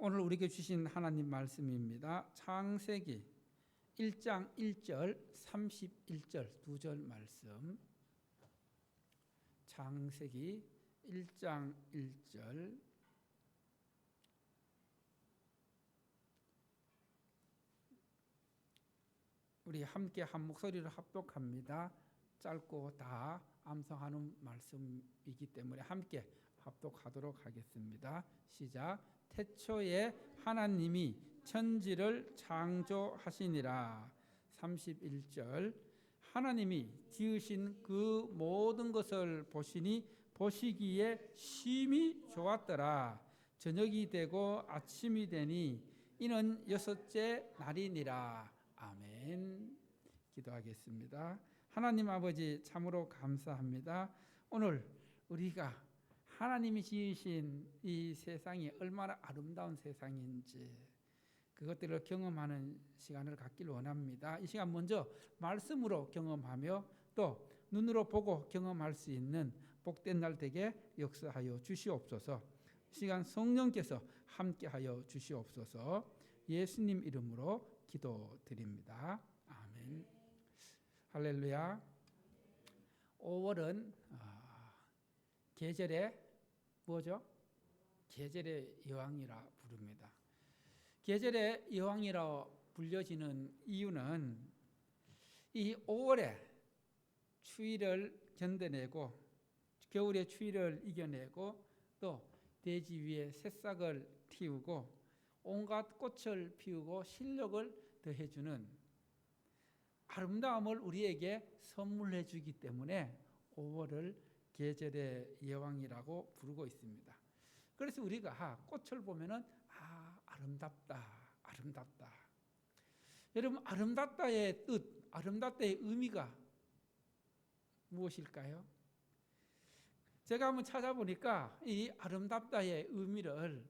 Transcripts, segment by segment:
오늘 우리에게 주신 하나님 말씀입니다. 창세기 1장 1절 31절 두 절 말씀. 창세기 1장 1절 우리 함께 한 목소리로 합독합니다. 짧고 다 암송하는 말씀이기 때문에 함께 합독하도록 하겠습니다. 시작. 태초에 하나님이 천지를 창조하시니라. 31절 하나님이 지으신 그 모든 것을 보시니 보시기에 심히 좋았더라. 저녁이 되고 아침이 되니 이는 여섯째 날이니라. 아멘. 기도하겠습니다. 하나님 아버지 참으로 감사합니다. 오늘 우리가 하나님이 지으신 이 세상이 얼마나 아름다운 세상인지 그것들을 경험하는 시간을 갖기를 원합니다. 이 시간 먼저 말씀으로 경험하며 또 눈으로 보고 경험할 수 있는 복된 날 되게 역사하여 주시옵소서. 이 시간 성령께서 함께하여 주시옵소서. 예수님 이름으로 기도드립니다. 아멘. 할렐루야. 5월은 계절의 뭐죠? 계절의 여왕이라 부릅니다. 계절의 여왕이라 불려지는 이유는 이 5월에 추위를 견뎌내고 겨울의 추위를 이겨내고 또 대지 위에 새싹을 틔우고 온갖 꽃을 피우고 실력을 더해주는 아름다움을 우리에게 선물해 주기 때문에 5월을 계절의 여왕이라고 부르고 있습니다. 그래서 우리가 꽃을 보면은 아름답다, 아름답다. 여러분 아름답다의 뜻, 아름답다의 의미가 무엇일까요? 제가 한번 찾아보니까 이 아름답다의 의미를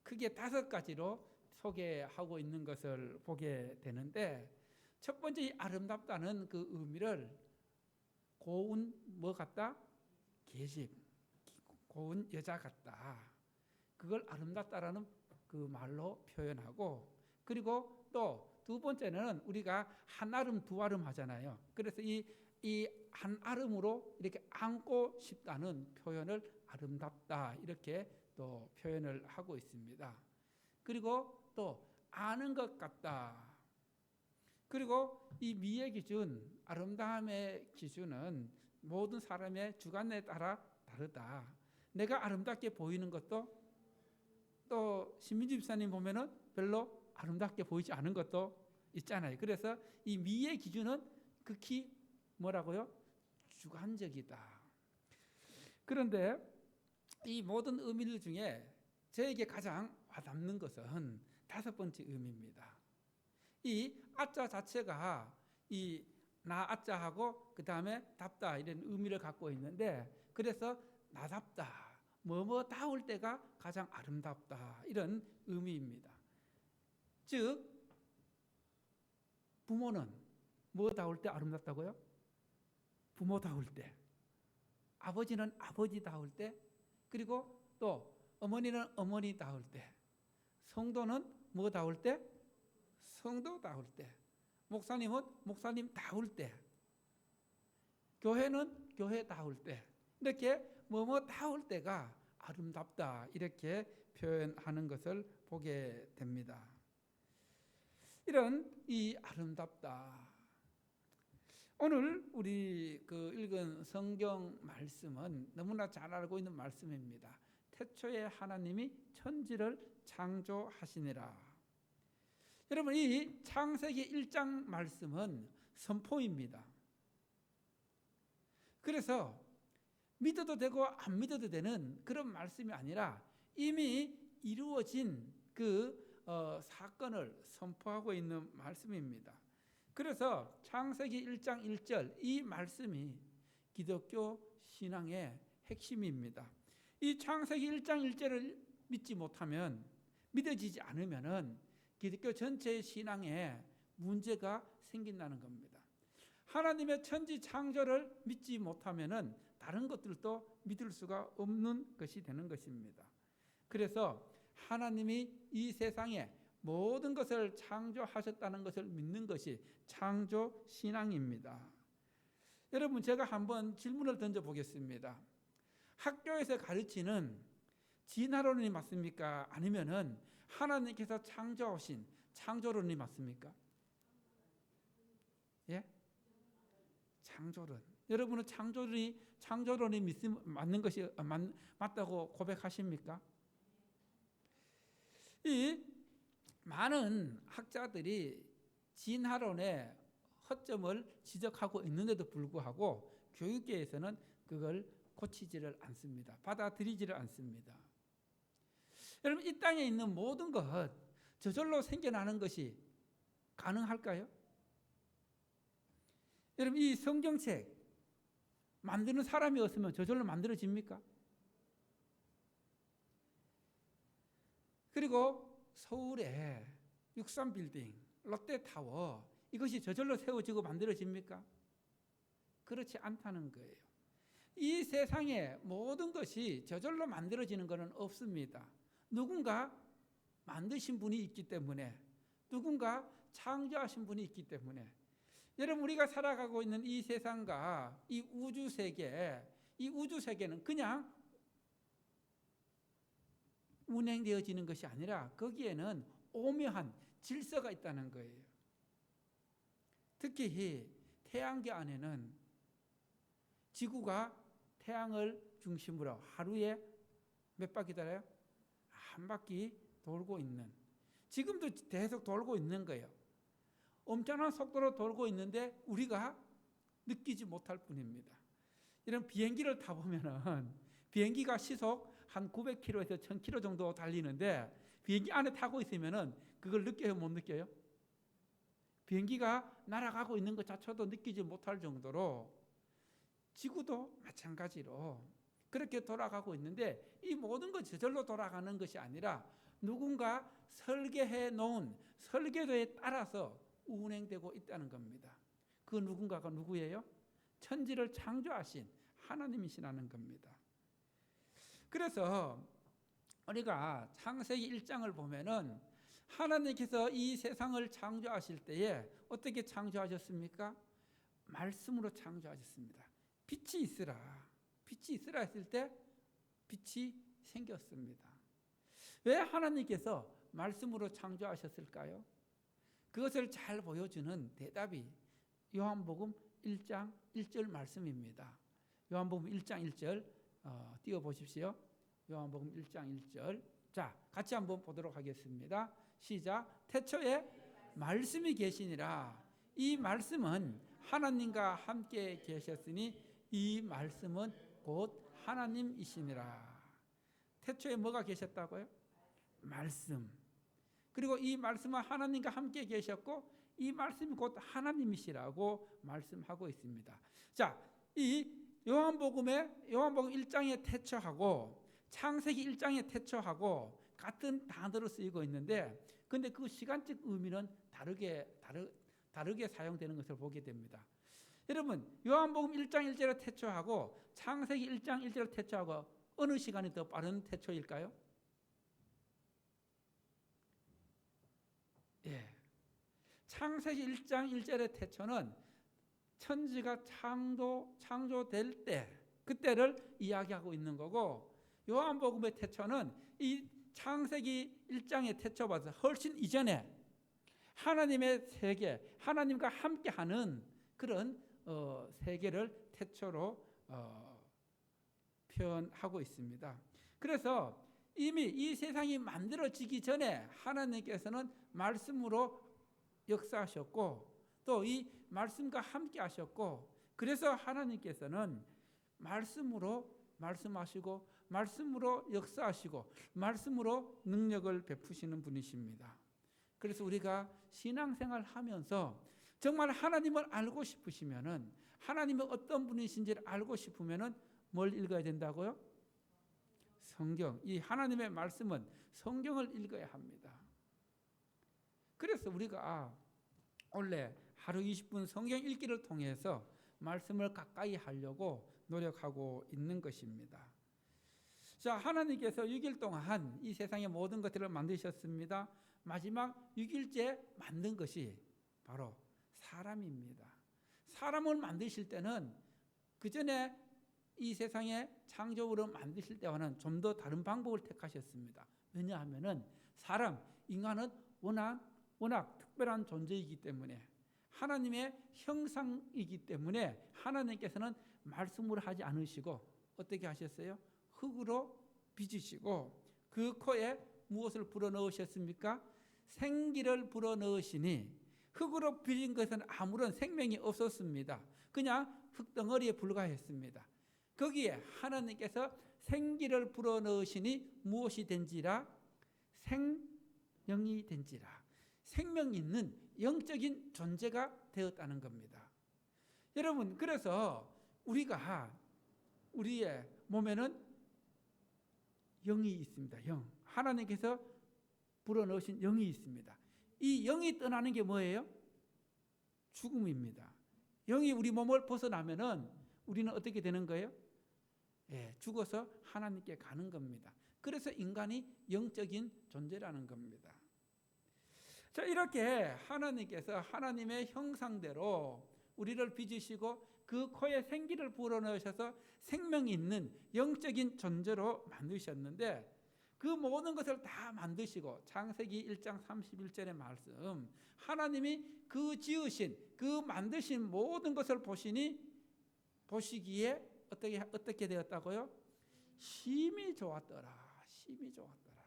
크게 5가지로 소개하고 있는 것을 보게 되는데 첫 번째 이 아름답다는 그 의미를 고운 뭐 같다? 계집, 고운 여자 같다. 그걸 아름답다라는 그 말로 표현하고 그리고 또 두 번째는 우리가 한아름 두아름 하잖아요. 그래서 이 한아름으로 이렇게 안고 싶다는 표현을 아름답다 이렇게 또 표현을 하고 있습니다. 그리고 또 아는 것 같다. 그리고 이 미의 기준, 아름다움의 기준은 모든 사람의 주관에 따라 다르다. 내가 아름답게 보이는 것도 또 신민주 집사님 보면은 별로 아름답게 보이지 않은 것도 있잖아요. 그래서 이 미의 기준은 극히 뭐라고요? 주관적이다. 그런데 이 모든 의미들 중에 저에게 가장 와닿는 것은 5번째 의미입니다. 이 아자 자체가 이 나 아자하고 그 다음에 답다 이런 의미를 갖고 있는데 그래서 나답다, 뭐다울 때가 가장 아름답다 이런 의미입니다. 즉 부모는 뭐다울 때 아름답다고요? 부모다울 때, 아버지는 아버지다울 때, 그리고 또 어머니는 어머니다울 때, 성도는 뭐다울 때? 성도다울 때, 목사님은 목사님다울 때, 교회는 교회다울 때, 이렇게 뭐다울 때가 아름답다 이렇게 표현하는 것을 보게 됩니다. 이런 이 아름답다. 오늘 우리 그 읽은 성경 말씀은 너무나 잘 알고 있는 말씀입니다. 태초에 하나님이 천지를 창조하시니라. 여러분 이 창세기 1장 말씀은 선포입니다. 그래서 믿어도 되고 안 믿어도 되는 그런 말씀이 아니라 이미 이루어진 그 사건을 선포하고 있는 말씀입니다. 그래서 창세기 1장 1절 이 말씀이 기독교 신앙의 핵심입니다. 이 창세기 1장 1절을 믿지 못하면 믿어지지 않으면은 기독교 전체의 신앙에 문제가 생긴다는 겁니다. 하나님의 천지 창조를 믿지 못하면은 다른 것들도 믿을 수가 없는 것이 되는 것입니다. 그래서 하나님이 이 세상에 모든 것을 창조하셨다는 것을 믿는 것이 창조 신앙입니다. 여러분, 제가 한번 질문을 던져보겠습니다. 학교에서 가르치는 진화론이 맞습니까? 아니면은 하나님께서 창조하신 창조론이 맞습니까? 예? 창조론. 여러분은 창조론이 맞는 것이 맞다고 고백하십니까? 이 많은 학자들이 진화론의 허점을 지적하고 있는데도 불구하고 교육계에서는 그걸 고치지를 않습니다. 받아들이지를 않습니다. 여러분, 이 땅에 있는 모든 것 저절로 생겨나는 것이 가능할까요? 여러분, 이 성경책 만드는 사람이 없으면 저절로 만들어집니까? 그리고 서울의 63빌딩, 롯데타워, 이것이 저절로 세워지고 만들어집니까? 그렇지 않다는 거예요. 이 세상의 모든 것이 저절로 만들어지는 것은 없습니다. 누군가 만드신 분이 있기 때문에, 누군가 창조하신 분이 있기 때문에. 여러분, 우리가 살아가고 있는 이 세상과 이 우주세계는 그냥 운행되어지는 것이 아니라 거기에는 오묘한 질서가 있다는 거예요. 특히 태양계 안에는 지구가 태양을 중심으로 하루에 몇 바퀴 돌아요? 한 바퀴 돌고 있는, 지금도 계속 돌고 있는 거예요. 엄청난 속도로 돌고 있는데 우리가 느끼지 못할 뿐입니다. 이런 비행기를 타보면은 비행기가 시속 한 900km에서 1000km 정도 달리는데 비행기 안에 타고 있으면은 그걸 느껴요, 못 느껴요? 비행기가 날아가고 있는 것 자체도 느끼지 못할 정도로 지구도 마찬가지로 그렇게 돌아가고 있는데, 이 모든 것 저절로 돌아가는 것이 아니라 누군가 설계해 놓은 설계도에 따라서 운행되고 있다는 겁니다. 그 누군가가 누구예요? 천지를 창조하신 하나님이시라는 겁니다. 그래서 우리가 창세기 1장을 보면은 하나님께서 이 세상을 창조하실 때에 어떻게 창조하셨습니까? 말씀으로 창조하셨습니다. 빛이 있으라 했을 때 빛이 생겼습니다. 왜 하나님께서 말씀으로 창조하셨을까요? 그것을 잘 보여주는 대답이 요한복음 1장 1절 말씀입니다. 요한복음 1장 1절 띄워보십시오. 요한복음 1장 1절. 자, 같이 한번 보도록 하겠습니다. 시작. 태초에 말씀이 계시니라. 이 말씀은 하나님과 함께 계셨으니 이 말씀은 곧 하나님이시니라. 태초에 뭐가 계셨다고요? 말씀. 그리고 이 말씀은 하나님과 함께 계셨고 이 말씀이 곧 하나님이시라고 말씀하고 있습니다. 자, 이 요한복음 1장의 태초하고 창세기 1장의 태초하고 같은 단어로 쓰이고 있는데, 근데 그 시간적 의미는 다르게 사용되는 것을 보게 됩니다. 여러분, 요한복음 1장 1절의 태초하고 창세기 1장 1절의 태초하고 어느 시간이 더 빠른 태초일까요? 예. 창세기 1장 1절의 태초는 천지가 창조될 때, 그때를 이야기하고 있는 거고, 요한복음의 태초는 이 창세기 1장의 태초보다 훨씬 이전에 하나님의 세계, 하나님과 함께하는 그런 세계를 태초로 표현하고 있습니다. 그래서 이미 이 세상이 만들어지기 전에 하나님께서는 말씀으로 역사하셨고 또 이 말씀과 함께 하셨고, 그래서 하나님께서는 말씀으로 말씀하시고 말씀으로 역사하시고 말씀으로 능력을 베푸시는 분이십니다. 그래서 우리가 신앙생활 하면서 정말 하나님을 알고 싶으시면은, 하나님은 어떤 분이신지를 알고 싶으면은 뭘 읽어야 된다고요? 성경. 이 하나님의 말씀은 성경을 읽어야 합니다. 그래서 우리가 원래 하루 20분 성경 읽기를 통해서 말씀을 가까이 하려고 노력하고 있는 것입니다. 자, 하나님께서 6일 동안 이 세상의 모든 것들을 만드셨습니다. 마지막 6일째 만든 것이 바로 사람입니다. 사람을 만드실 때는 그 전에 이 세상의 창조물을 만드실 때와는 좀 더 다른 방법을 택하셨습니다. 왜냐하면 인간은 워낙 특별한 존재이기 때문에, 하나님의 형상이기 때문에 하나님께서는 말씀을 하지 않으시고 어떻게 하셨어요? 흙으로 빚으시고 그 코에 무엇을 불어넣으셨습니까? 생기를 불어넣으시니 흙으로 빚은 것은 아무런 생명이 없었습니다. 그냥 흙덩어리에 불과했습니다. 거기에 하나님께서 생기를 불어넣으시니 무엇이 된지라? 생명이 된지라. 생명 있는 영적인 존재가 되었다는 겁니다. 여러분, 그래서 우리의 몸에는 영이 있습니다. 영. 하나님께서 불어넣으신 영이 있습니다. 이 영이 떠나는 게 뭐예요? 죽음입니다. 영이 우리 몸을 벗어나면은 우리는 어떻게 되는 거예요? 죽어서 하나님께 가는 겁니다. 그래서 인간이 영적인 존재라는 겁니다. 자, 이렇게 하나님께서 하나님의 형상대로 우리를 빚으시고 그 코에 생기를 불어넣으셔서 생명 있는 영적인 존재로 만드셨는데, 그 모든 것을 다 만드시고 창세기 1장 31절의 말씀, 하나님이 그 지으신 그 만드신 모든 것을 보시기에 어떻게 되었다고요? 심히 좋았더라. 심히 좋았더라.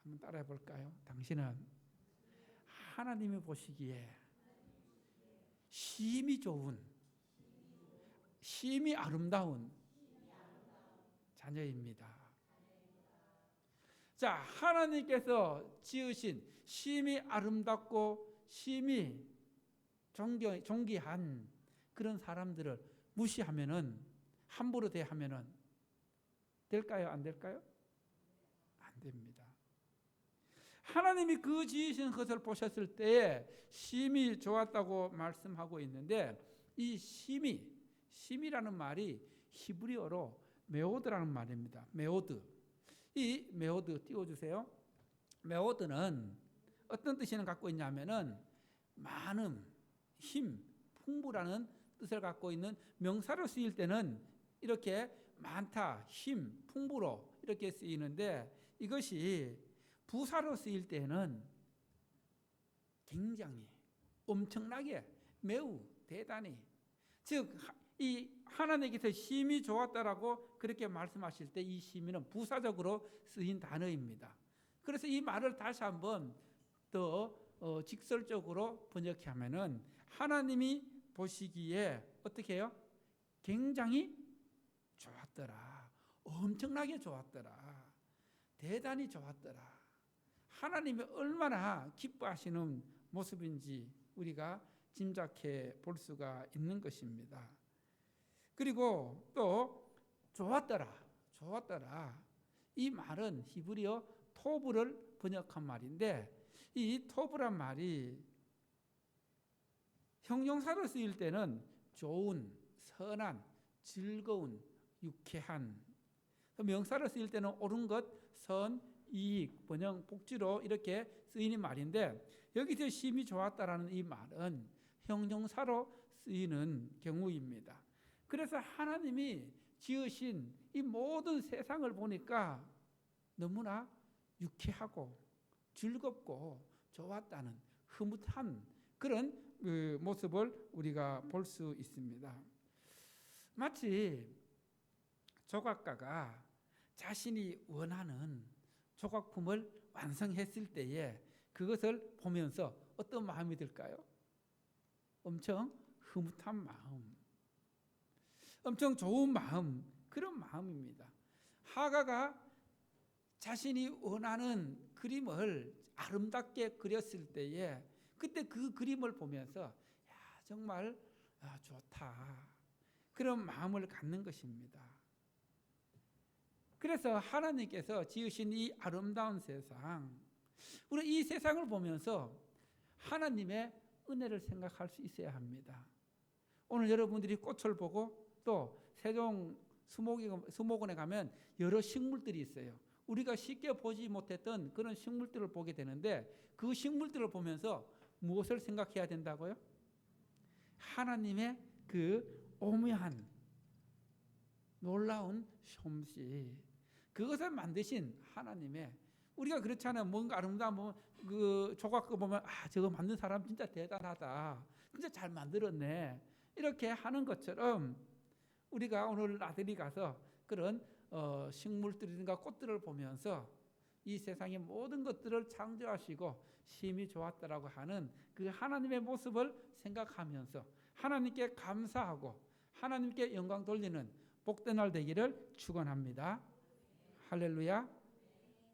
한번 따라해 볼까요? 당신은 하나님이 보시기에 심히 좋은, 심히 아름다운 자녀입니다. 자, 하나님께서 지으신 심히 아름답고 심히 존귀한 그런 사람들을 무시하면은, 함부로 대하면은 될까요? 안 될까요? 안 됩니다. 하나님이 그 지으신 것을 보셨을 때에 심히 좋았다고 말씀하고 있는데, 이 심이라는 말이 히브리어로 메오드라는 말입니다. 메오드. 이 메오드 띄워주세요. 메오드는 어떤 뜻을 갖고 있냐면은 많음, 힘, 풍부라는 뜻을 갖고 있는, 명사로 쓰일 때는 이렇게 많다, 힘, 풍부로 이렇게 쓰이는데, 이것이 부사로 쓰일 때는 굉장히, 엄청나게, 매우, 대단히, 즉 이 하나님께서 심히 좋았다라고 그렇게 말씀하실 때 이 심히는 부사적으로 쓰인 단어입니다. 그래서 이 말을 다시 한번 더 직설적으로 번역하면은, 하나님이 보시기에 어떻게 해요? 굉장히 좋았더라. 엄청나게 좋았더라. 대단히 좋았더라. 하나님이 얼마나 기뻐하시는 모습인지 우리가 짐작해 볼 수가 있는 것입니다. 그리고 또 좋았더라. 이 말은 히브리어 토브를 번역한 말인데, 이 토브란 말이 형용사로 쓰일 때는 좋은, 선한, 즐거운, 유쾌한, 명사로 쓰일 때는 옳은 것, 선, 이익, 번영, 복지로 이렇게 쓰이는 말인데, 여기서 심히 좋았다라는 이 말은 형용사로 쓰이는 경우입니다. 그래서 하나님이 지으신 이 모든 세상을 보니까 너무나 유쾌하고 즐겁고 좋았다는 흐뭇한 그런 모습을 우리가 볼 수 있습니다. 마치 조각가가 자신이 원하는 조각품을 완성했을 때에 그것을 보면서 어떤 마음이 들까요? 엄청 흐뭇한 마음, 엄청 좋은 마음, 그런 마음입니다. 하가가 자신이 원하는 그림을 아름답게 그렸을 때에 그때 그 그림을 보면서 정말 좋다, 그런 마음을 갖는 것입니다. 그래서 하나님께서 지으신 이 아름다운 세상, 우리 이 세상을 보면서 하나님의 은혜를 생각할 수 있어야 합니다. 오늘 여러분들이 꽃을 보고 또 세종 수목원에 가면 여러 식물들이 있어요. 우리가 쉽게 보지 못했던 그런 식물들을 보게 되는데 그 식물들을 보면서 무엇을 생각해야 된다고요? 하나님의 그 오묘한 놀라운 솜씨, 그것을 만드신 하나님의, 우리가 그렇잖아요. 뭔가 아름다운 그 조각 보면 저거 만든 사람 진짜 대단하다, 진짜 잘 만들었네, 이렇게 하는 것처럼 우리가 오늘 아들이 가서 그런 식물들이든가 꽃들을 보면서 이 세상의 모든 것들을 창조하시고 심히 좋았다라고 하는 그 하나님의 모습을 생각하면서 하나님께 감사하고 하나님께 영광 돌리는 복된 날 되기를 축원합니다. 할렐루야.